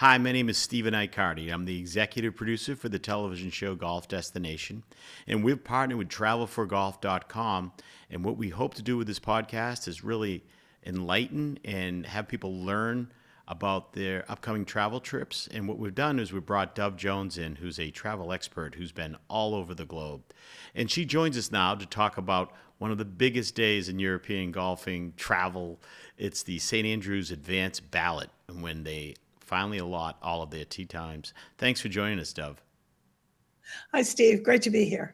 Hi, my name is Stephen Aicardi. I'm the executive producer for the television show Golf Destination, and we've partnered with travelforgolf.com. And what we hope to do with this podcast is really enlighten and have people learn about their upcoming travel trips. And what we've done is we brought Dove Jones in, who's a travel expert who's been all over the globe. And she joins us now to talk about one of the biggest days in European golfing travel. It's the St. Andrews Advanced Ballot, and when they finally allot all of their tee times. Thanks for joining us, Dove. Hi, Steve. Great to be here.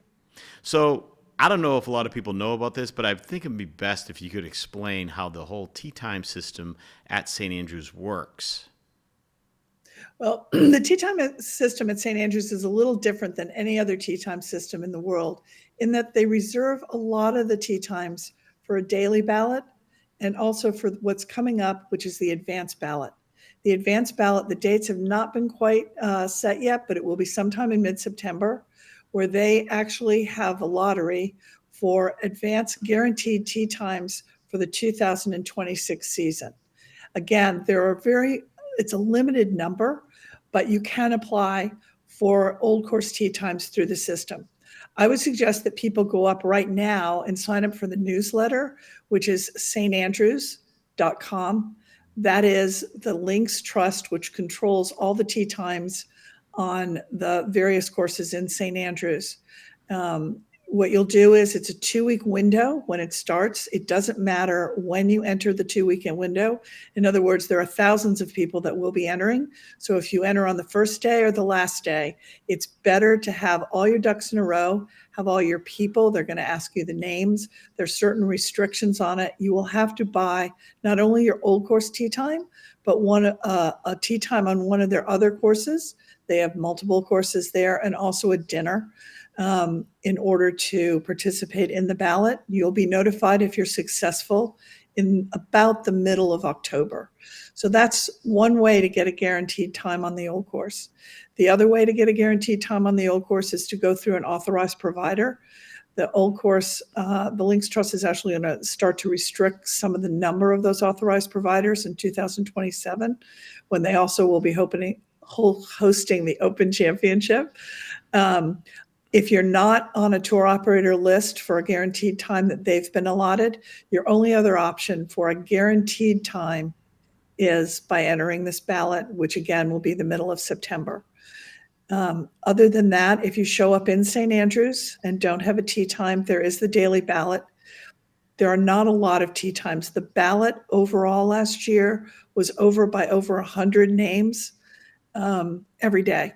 So I don't know if a lot of people know about this, but I think it'd be best if you could explain how the whole tee time system at St. Andrews works. Well, the tee time system at St. Andrews is a little different than any other tee time system in the world in that they reserve a lot of the tee times for a daily ballot and also for what's coming up, which is the advanced ballot. The advanced ballot, the dates have not been quite set yet, but it will be sometime in mid-September, where they actually have a lottery for advanced guaranteed tee times for the 2026 season. Again, it's a limited number, but you can apply for old course tee times through the system. I would suggest that people go up right now and sign up for the newsletter, which is standrews.com. That is the Links Trust, which controls all the tee times on the various courses in St. Andrews. What you'll do is it's a 2-week window when it starts. It doesn't matter when you enter the 2-weekend window. In other words, there are thousands of people that will be entering. So if you enter on the first day or the last day, it's better to have all your ducks in a row, have all your people. They're going to ask you the names. There's certain restrictions on it. You will have to buy not only your old course tee time, but a tee time on one of their other courses. They have multiple courses there and also a dinner. In order to participate in the ballot. You'll be notified if you're successful in about the middle of October. So that's one way to get a guaranteed time on the old course. The other way to get a guaranteed time on the old course is to go through an authorized provider. The old course, the Links Trust is actually going to start to restrict some of the number of those authorized providers in 2027, when they also will be hosting the Open Championship. If you're not on a tour operator list for a guaranteed time that they've been allotted, your only other option for a guaranteed time is by entering this ballot, which again will be the middle of September. Other than that, if you show up in St. Andrews and don't have a tee time, there is the daily ballot. There are not a lot of tee times. The ballot overall last year was over 100 names every day.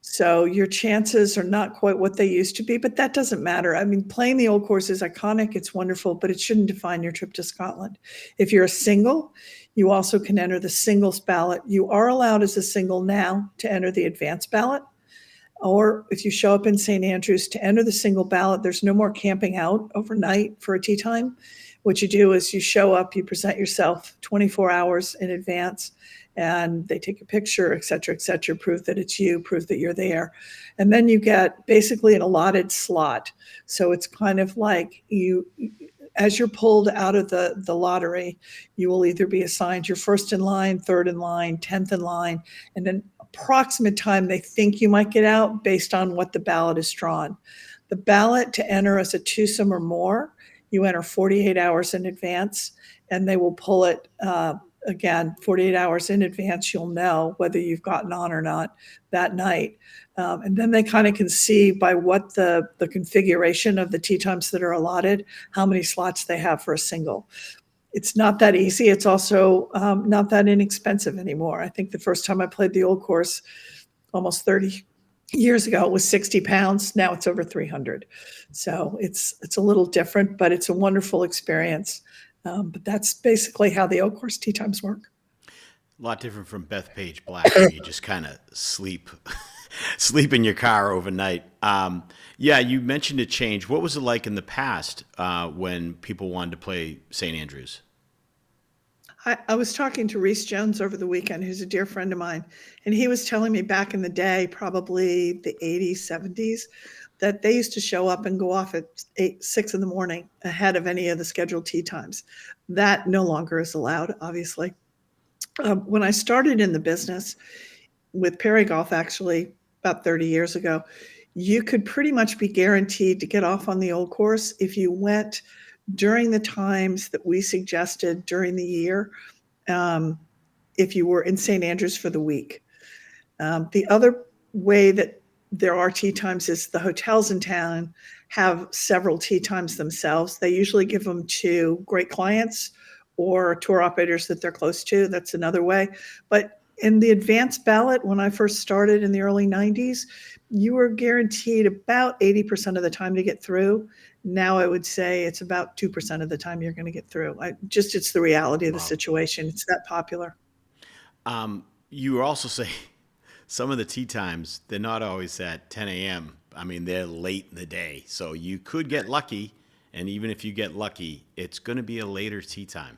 So your chances are not quite what they used to be, but that doesn't matter. I mean, playing the old course is iconic. It's wonderful, but it shouldn't define your trip to Scotland. If you're a single, you also can enter the singles ballot. You are allowed as a single now to enter the advanced ballot. Or if you show up in St. Andrews to enter the single ballot, there's no more camping out overnight for a tee time. What you do is you show up, you present yourself 24 hours in advance, and they take a picture, et cetera, proof that it's you, proof that you're there. And then you get basically an allotted slot. So it's kind of like as you're pulled out of the lottery, you will either be assigned your first in line, third in line, 10th in line, and an approximate time they think you might get out based on what the ballot is drawn. The ballot to enter as a twosome or more, you enter 48 hours in advance, and they will pull it again, 48 hours in advance. You'll know whether you've gotten on or not that night. And then they kind of can see by what the configuration of the tee times that are allotted, how many slots they have for a single. It's not that easy. It's also not that inexpensive anymore. I think the first time I played the old course almost 30 years ago, it was 60 pounds. Now it's over 300. So it's a little different, but it's a wonderful experience. But that's basically how the old course tee times work. A lot different from Bethpage Black, where you just kind of sleep in your car overnight. Yeah, you mentioned a change. What was it like in the past when people wanted to play St. Andrews? I was talking to Reese Jones over the weekend, who's a dear friend of mine, and he was telling me back in the day, probably the 80s, 70s, that they used to show up and go off at 6 in the morning ahead of any of the scheduled tee times. That no longer is allowed, obviously. When I started in the business, with Perry Golf, actually, about 30 years ago, you could pretty much be guaranteed to get off on the old course if you went during the times that we suggested during the year, um, if you were in St. Andrews for the week. The other way that there are tee times is the hotels in town have several tee times themselves. They usually give them to great clients or tour operators that they're close to. That's another way. But in the advanced ballot, when I first started in the early 90s, you were guaranteed about 80% of the time to get through. Now I would say it's about 2% of the time you're going to get through. It's the reality of the Wow. situation. It's that popular. You were also saying some of the tea times, they're not always at 10 a.m. I mean, they're late in the day. So you could get lucky. And even if you get lucky, it's going to be a later tea time.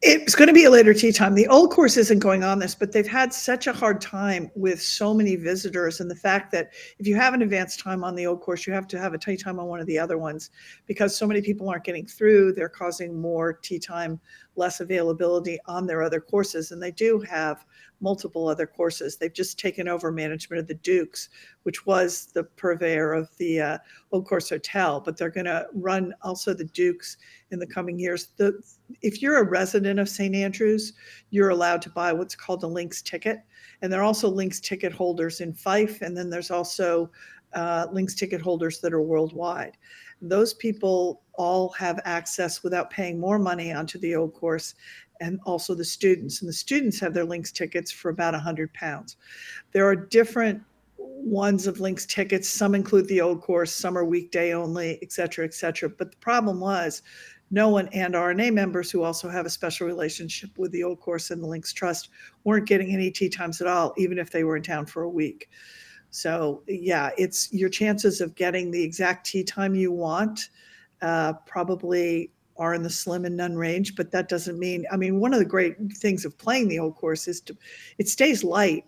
It's going to be a later tee time. The old course isn't going on this, but they've had such a hard time with so many visitors, and the fact that if you have an advanced time on the old course, you have to have a tee time on one of the other ones because so many people aren't getting through. They're causing more tee time, less availability on their other courses, and they do have multiple other courses. They've just taken over management of the Dukes, which was the purveyor of the Old Course Hotel, but they're going to run also the Dukes in the coming years. If you're a resident of St. Andrews, you're allowed to buy what's called a Links ticket. And there are also Links ticket holders in Fife. And then there's also Links ticket holders that are worldwide. Those people all have access without paying more money onto the old course, and also the students. And the students have their Links tickets for about £100. There are different ones of Links tickets. Some include the old course, some are weekday only, et cetera, et cetera. But the problem was no one, and RNA members who also have a special relationship with the old course and the Links Trust, weren't getting any tee times at all, even if they were in town for a week. So yeah, it's your chances of getting the exact tee time you want probably are in the slim and none range, but that doesn't mean, I mean, one of the great things of playing the old course is it stays light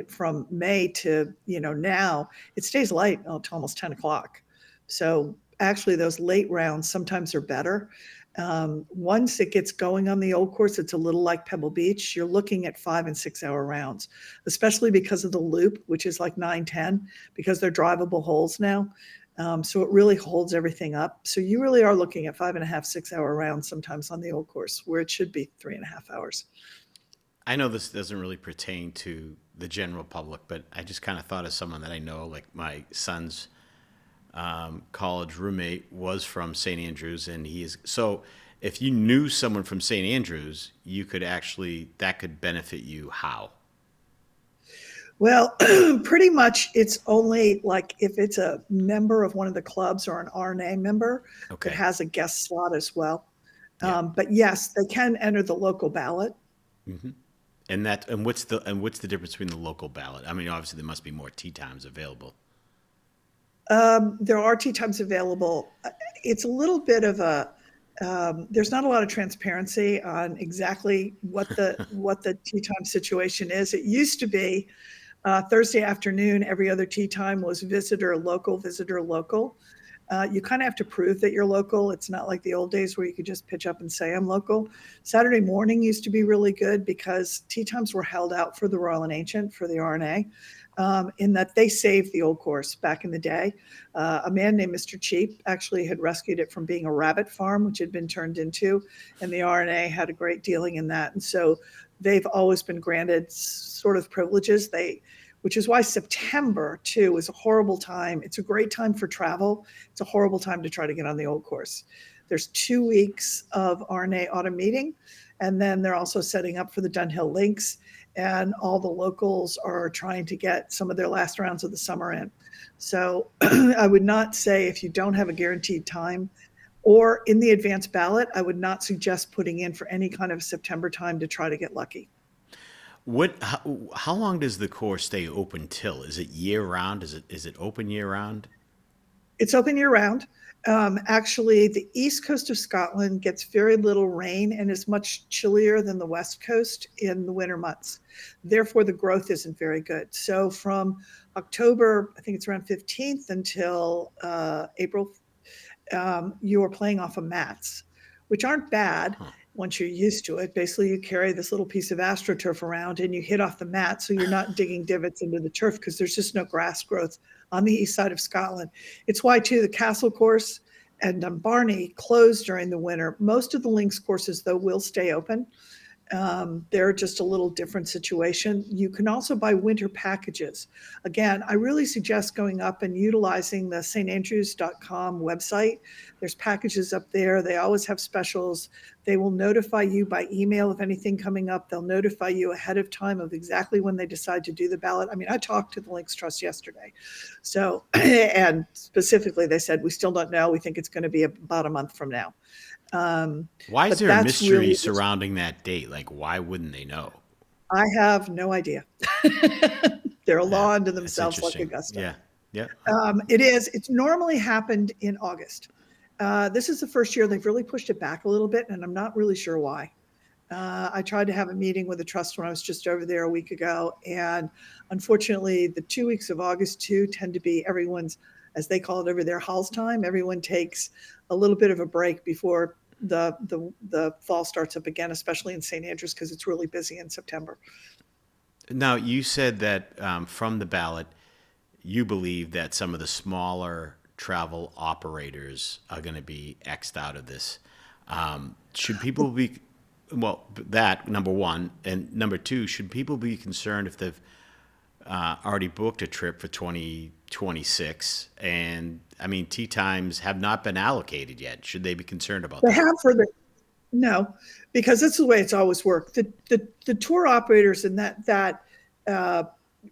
from May to, now it stays light to almost 10 o'clock. So actually those late rounds sometimes are better. Once it gets going on the old course, it's a little like Pebble Beach. You're looking at 5 and 6 hour rounds, especially because of the loop, which is like 9-10, because they're drivable holes now. So it really holds everything up. So you really are looking at 5.5, 6 hour rounds sometimes on the old course, where it should be 3.5 hours. I know this doesn't really pertain to the general public, but I just kind of thought of someone that I know, like my son's college roommate was from St. Andrews, and he is so. If you knew someone from St. Andrews, you could actually that could benefit you. How? Well, pretty much it's only like if it's a member of one of the clubs or an RNA member that Okay. has a guest slot as well. Yeah. But yes, they can enter the local ballot. And what's the difference between the local ballot? I mean, obviously there must be more tea times available. There are tee times available. It's a little bit of there's not a lot of transparency on exactly what the tee time situation is. It used to be Thursday afternoon, every other tee time was visitor local, visitor local. You kind of have to prove that you're local. It's not like the old days where you could just pitch up and say I'm local. Saturday morning used to be really good because tee times were held out for the Royal and Ancient, for the RNA, in that they saved the old course back in the day. A man named Mr. Cheap actually had rescued it from being a rabbit farm, which had been turned into, and the RNA had a great dealing in that. And so they've always been granted sort of privileges. Which is why September too is a horrible time. It's a great time for travel. It's a horrible time to try to get on the old course. There's 2 weeks of RNA autumn meeting, and then they're also setting up for the Dunhill Links, and all the locals are trying to get some of their last rounds of the summer in. So I would not say, if you don't have a guaranteed time or in the advanced ballot, I would not suggest putting in for any kind of September time to try to get lucky. How long does the course stay open till? Is it year round? Is it open year round? It's open year round. Actually, the east coast of Scotland gets very little rain and is much chillier than the west coast in the winter months. Therefore, the growth isn't very good. So from October, I think it's around 15th until April, you are playing off of mats, which aren't bad Huh. once you're used to it. Basically, you carry this little piece of AstroTurf around and you hit off the mat, so you're not digging divots into the turf because there's just no grass growth on the east side of Scotland. It's why, too, the Castle course and Barney closed during the winter. Most of the links courses, though, will stay open. They're just a little different situation. You can also buy winter packages. Again, I really suggest going up and utilizing the standrews.com website. There's packages up there. They always have specials. They will notify you by email of anything coming up. They'll notify you ahead of time of exactly when they decide to do the ballot. I mean, I talked to the Links Trust yesterday. So, and specifically, they said, we still don't know. We think it's going to be about a month from now. Why is But there a that's mystery really, surrounding that date? Like, why wouldn't they know? I have no idea. They're a Yeah, law unto that's themselves like interesting. Augusta. Yeah, yeah. It's normally happened in August. This is the first year they've really pushed it back a little bit, and I'm not really sure why. I tried to have a meeting with the trust when I was just over there a week ago, and unfortunately, the 2 weeks of August too tend to be everyone's, as they call it over there, Hall's time. Everyone takes a little bit of a break before the fall starts up again, especially in St. Andrews because it's really busy in September. Now, you said that from the ballot, you believe that some of the smaller travel operators are going to be X'd out of this. Should people be, well, that, number one, and number two, should people be concerned if they've already booked a trip for 2026? And I mean, tee times have not been allocated yet. Should they be concerned about They that? have for the No, because that's the way it's always worked. The tour operators and that uh,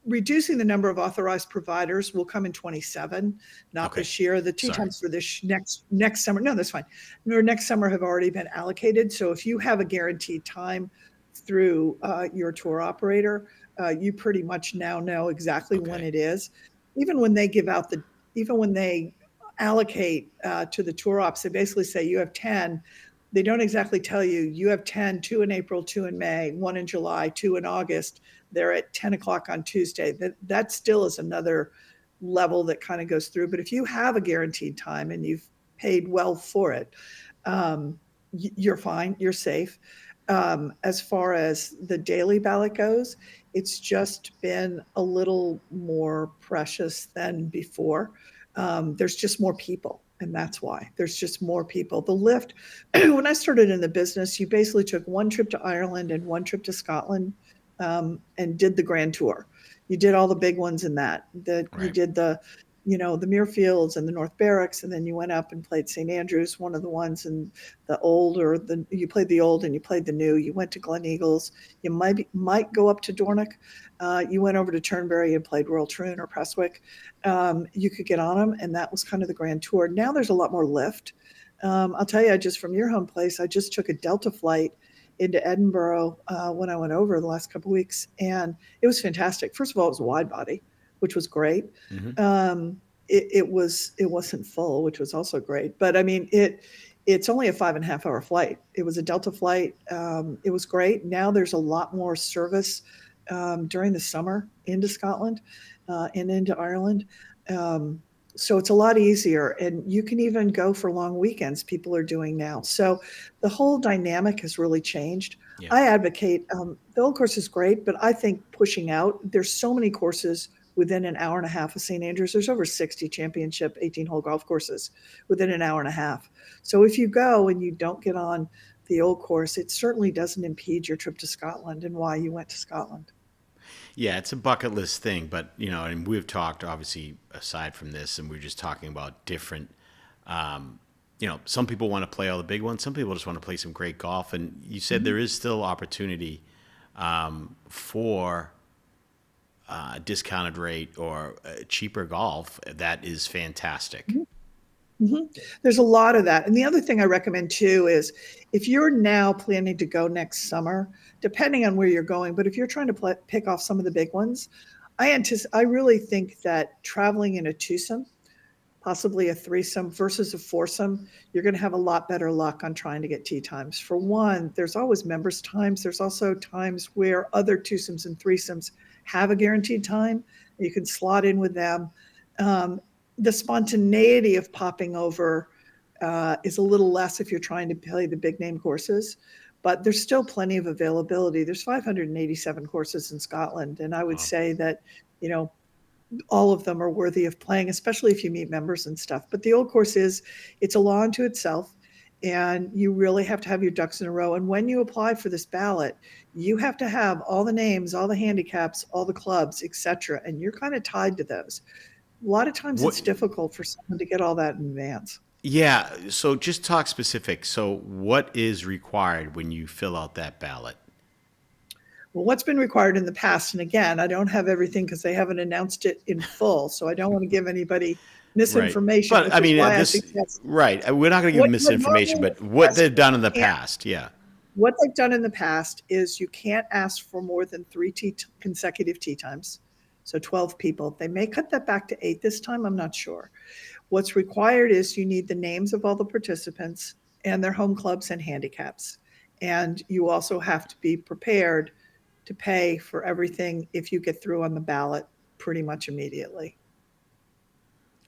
reducing the number of authorized providers will come in 27, not Okay. this year. The tee Sorry. times for this next summer, no, that's fine. No, next summer have already been allocated. So if you have a guaranteed time through your tour operator, you pretty much now know exactly when Okay. it is. Even when they give out even when they allocate to the tour ops, they basically say you have 10. They don't exactly tell you, you have 10, 2 in April, 2 in May, 1 in July, 2 in August. They're at 10 o'clock on Tuesday. That still is another level that kind of goes through. But if you have a guaranteed time and you've paid well for it, you're fine, you're safe. As far as the daily ballot goes, it's just been a little more precious than before. There's just more people. And that's why there's just more people. The lift, when I started in the business, you basically took one trip to Ireland and one trip to Scotland and did the grand tour. You did all the big ones in that. You Right. did the Muirfields and the North Barracks, and then you went up and played St. Andrews, one of the ones, and you played the old and you played the new. You went to Glen Eagles. You might go up to Dornoch. You went over to Turnberry and played Royal Troon or Prestwick. You could get on them, and that was kind of the grand tour. Now there's a lot more lift. I'll tell you, just from your home place, I just took a Delta flight into Edinburgh when I went over the last couple of weeks, and it was fantastic. First of all, it was a wide body, which was great. Mm-hmm. It wasn't full, which was also great. But I mean, it's only a 5.5 hour flight. It was a Delta flight. It was great. Now there's a lot more service during the summer into Scotland and into Ireland. So it's a lot easier, and you can even go for long weekends. People are doing now. So the whole dynamic has really changed. Yeah. I advocate the old course is great, but I think pushing out. There's so many courses within an hour and a half of St. Andrews. There's over 60 championship 18-hole golf courses within an hour and a half. So if you go and you don't get on the old course, it certainly doesn't impede your trip to Scotland and why you went to Scotland. Yeah, it's a bucket list thing, but and we've talked obviously aside from this, and we're just talking about different. Some people want to play all the big ones. Some people just want to play some great golf, and you said there is still opportunity for a discounted rate or cheaper golf. That is fantastic. Mm-hmm. There's a lot of that. And the other thing I recommend too is if you're now planning to go next summer, depending on where you're going, but if you're trying to pick off some of the big ones, I really think that traveling in a twosome, possibly a threesome versus a foursome, you're going to have a lot better luck on trying to get tee times. For one, there's always members' times. There's also times where other twosomes and threesomes have a guaranteed time. You can slot in with them. The spontaneity of popping over is a little less if you're trying to play the big name courses, but there's still plenty of availability. There's 587 courses in Scotland, and I would say that, you know, all of them are worthy of playing, especially if you meet members and stuff. But the old course it's a law unto itself, and you really have to have your ducks in a row. And when you apply for this ballot, you have to have all the names, all the handicaps, all the clubs, etc. And you're kind of tied to those. A lot of times it's difficult for someone to get all that in advance. Yeah. So just talk specific. So what is required when you fill out that ballot? Well, what's been required in the past, and again, I don't have everything because they haven't announced it in full, so I don't want to give anybody misinformation. Right. But I mean, right. We're not going to give misinformation, but what they've done in the past. Yeah. What they've done in the past is you can't ask for more than 3 consecutive tee times. So 12 people. They may cut that back to 8 this time. I'm not sure. What's required is you need the names of all the participants and their home clubs and handicaps. And you also have to be prepared to pay for everything if you get through on the ballot pretty much immediately.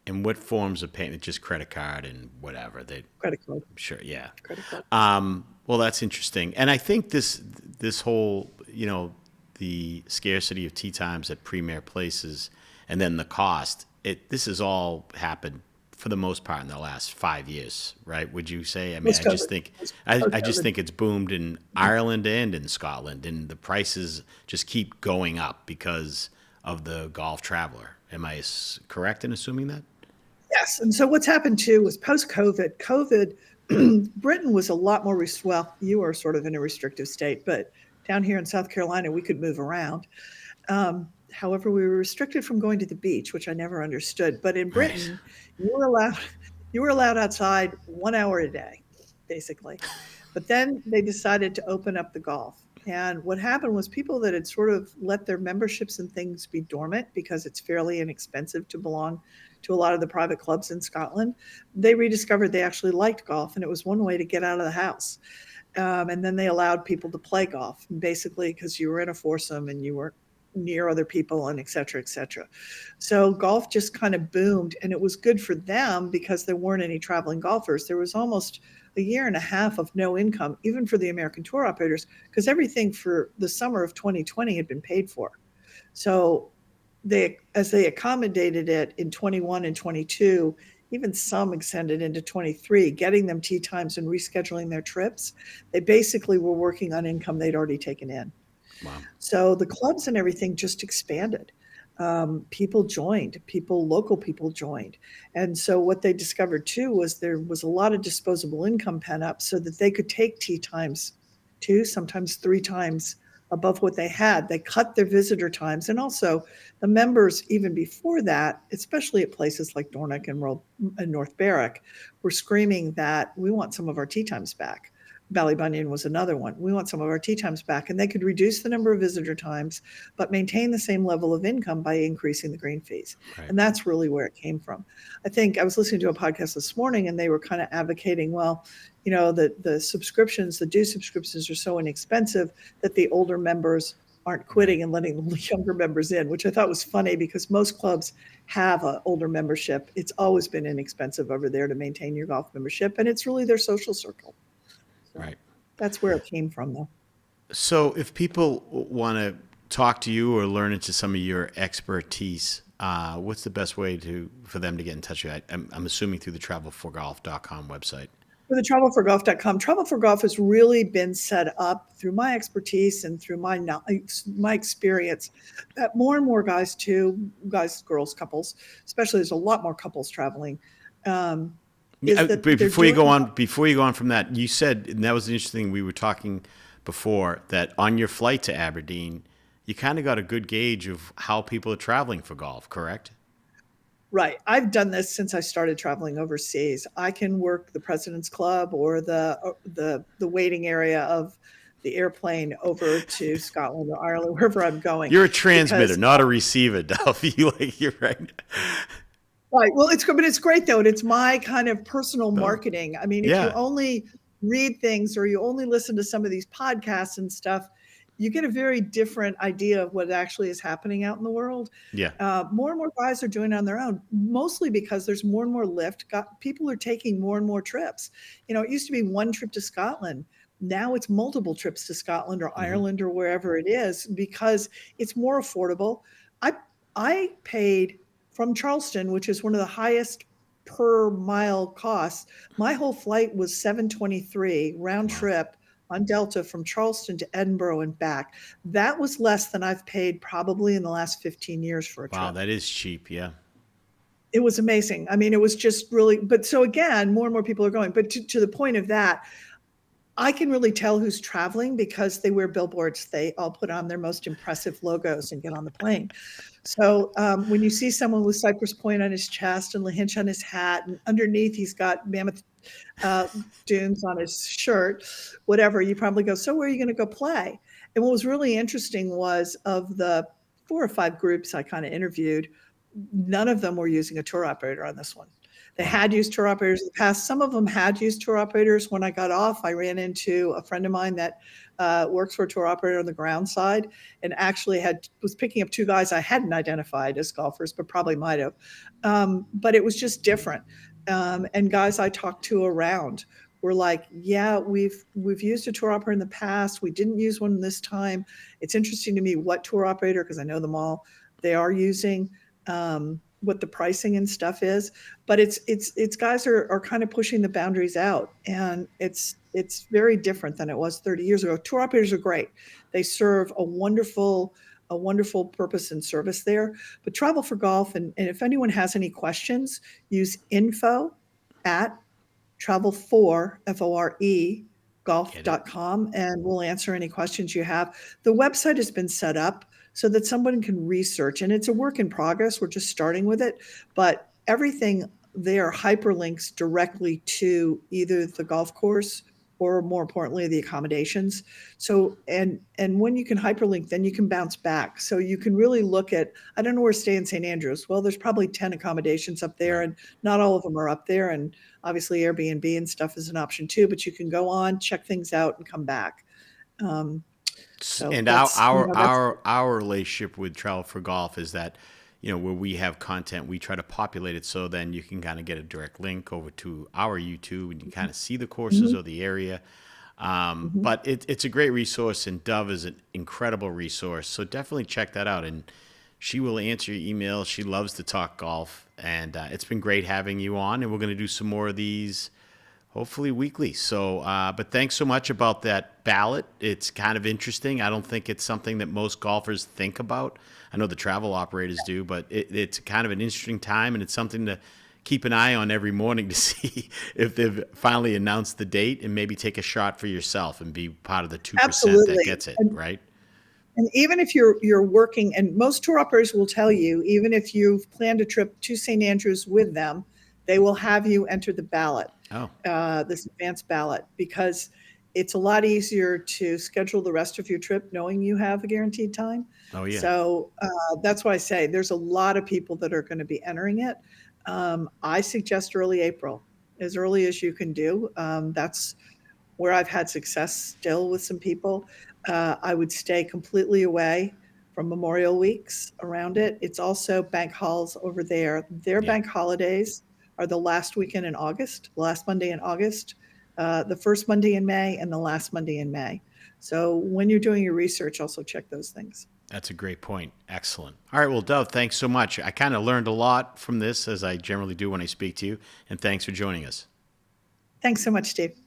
And what forms of payment? Just credit card and whatever. Credit card. Sure, yeah. Credit card. Well, that's interesting. And I think this whole, you know, the scarcity of tee times at premier places and then the cost, this has all happened for the most part in the last 5 years, right? Would you say? I mean, I just think it's boomed in Ireland and in Scotland, and the prices just keep going up because of the golf traveler. Am I correct in assuming that? Yes. And so what's happened too was post-COVID, Britain was a lot more, well, you are sort of in a restrictive state, but down here in South Carolina, we could move around. However, we were restricted from going to the beach, which I never understood. But in Britain, you were allowed outside 1 hour a day, basically. But then they decided to open up the golf. And what happened was people that had sort of let their memberships and things be dormant because it's fairly inexpensive to belong to a lot of the private clubs in Scotland, they rediscovered they actually liked golf, and it was one way to get out of the house. And then they allowed people to play golf, basically because you were in a foursome and you were near other people and et cetera, et cetera. So golf just kind of boomed, and it was good for them because there weren't any traveling golfers. There was almost a year and a half of no income, even for the American tour operators, because everything for the summer of 2020 had been paid for. So as they accommodated it in 21 and 22, even some extended into 23, getting them tee times and rescheduling their trips, they basically were working on income they'd already taken in. Wow. So the clubs and everything just expanded. People joined, local people joined. And so what they discovered too was there was a lot of disposable income pent up so that they could take tee times 2, sometimes 3 times above what they had. They cut their visitor times. And also the members, even before that, especially at places like Dornoch and North Berwick, were screaming that we want some of our tee times back. Ballybunion was another one. We want some of our tee times back. And they could reduce the number of visitor times, but maintain the same level of income by increasing the green fees. Right. And that's really where it came from. I think I was listening to a podcast this morning, and they were kind of advocating, well, you know, the subscriptions, the due subscriptions are so inexpensive that the older members aren't quitting and letting the younger members in, which I thought was funny because most clubs have an older membership. It's always been inexpensive over there to maintain your golf membership, and it's really their social circle. So right. That's where it came from, though. So if people want to talk to you or learn into some of your expertise, what's the best way for them to get in touch with you? I'm assuming through the travelforgolf.com website. For the travelforgolf.com, Travel for Golf has really been set up through my expertise and through my experience that more and more guys, girls, couples, especially there's a lot more couples traveling. Before you go on from that, you said, and that was interesting, we were talking before, that on your flight to Aberdeen, you kind of got a good gauge of how people are traveling for golf, correct? Right. I've done this since I started traveling overseas. I can work the President's Club or the waiting area of the airplane over to Scotland or Ireland, wherever I'm going. You're a transmitter, not a receiver, Duffy. You're right. Right. Well, it's great though. And it's my kind of personal marketing. I mean, if you only read things or you only listen to some of these podcasts and stuff, you get a very different idea of what actually is happening out in the world. Yeah. More and more guys are doing it on their own, mostly because there's more and more lift. People are taking more and more trips. It used to be one trip to Scotland. Now it's multiple trips to Scotland or Ireland or wherever it is, because it's more affordable. I paid from Charleston, which is one of the highest per mile costs. My whole flight was $723 round Wow. trip on Delta from Charleston to Edinburgh and back. That was less than I've paid probably in the last 15 years for a Wow, trip. that is cheap. Yeah. It was amazing. I mean, it was just really, but so again, more and more people are going. But to the point of that, I can really tell who's traveling because they wear billboards. They all put on their most impressive logos and get on the plane. So when you see someone with Cypress Point on his chest and Lahinch on his hat, and underneath he's got Mammoth Dunes on his shirt, whatever, you probably go, so where are you going to go play? And what was really interesting was, of the 4 or 5 groups I kind of interviewed, none of them were using a tour operator on this one. They had used tour operators in the past. Some of them had used tour operators. When I got off, I ran into a friend of mine that works for a tour operator on the ground side, and actually was picking up 2 guys I hadn't identified as golfers, but probably might have. But it was just different. And guys I talked to around were like, yeah, we've used a tour operator in the past. We didn't use one this time. It's interesting to me what tour operator, because I know them all, they are using, what the pricing and stuff is, but it's guys are kind of pushing the boundaries out, and it's very different than it was 30 years ago. Tour operators are great. They serve a wonderful purpose and service there. But Travel for Golf, and if anyone has any questions, use info@travel4, F-O-R-E, golf.com, and we'll answer any questions you have. The website has been set up so that someone can research, and it's a work in progress. We're just starting with it, but everything there hyperlinks directly to either the golf course or, more importantly, the accommodations. So, and when you can hyperlink, then you can bounce back. So you can really look at, I don't know where to stay in St. Andrews. Well, there's probably 10 accommodations up there, and not all of them are up there. And obviously Airbnb and stuff is an option too, but you can go on, check things out, and come back. So And that's, our relationship with Travel for Golf is that, where we have content, we try to populate it so then you can kind of get a direct link over to our YouTube and you kind of see the courses or the area. But it's a great resource, and Dove is an incredible resource. So definitely check that out. And she will answer your email. She loves to talk golf, and it's been great having you on. And we're going to do some more of these, hopefully weekly. So, but thanks so much about that ballot. It's kind of interesting. I don't think it's something that most golfers think about. I know the travel operators do, but it's kind of an interesting time, and it's something to keep an eye on every morning to see if they've finally announced the date, and maybe take a shot for yourself and be part of the 2% absolutely. that gets it, right? And even if you're working, and most tour operators will tell you, even if you've planned a trip to St. Andrews with them, they will have you enter the ballot, this advanced ballot, because it's a lot easier to schedule the rest of your trip knowing you have a guaranteed time. Oh, yeah. So that's why I say there's a lot of people that are going to be entering it. I suggest early April, as early as you can do. That's where I've had success still with some people. I would stay completely away from Memorial Weeks around it. It's also bank holidays over there. Their bank holidays are the last weekend in August, the last Monday in August, the first Monday in May, and the last Monday in May. So when you're doing your research, also check those things. That's a great point. Excellent. All right. Well, Dove, thanks so much. I kind of learned a lot from this, as I generally do when I speak to you. And thanks for joining us. Thanks so much, Steve.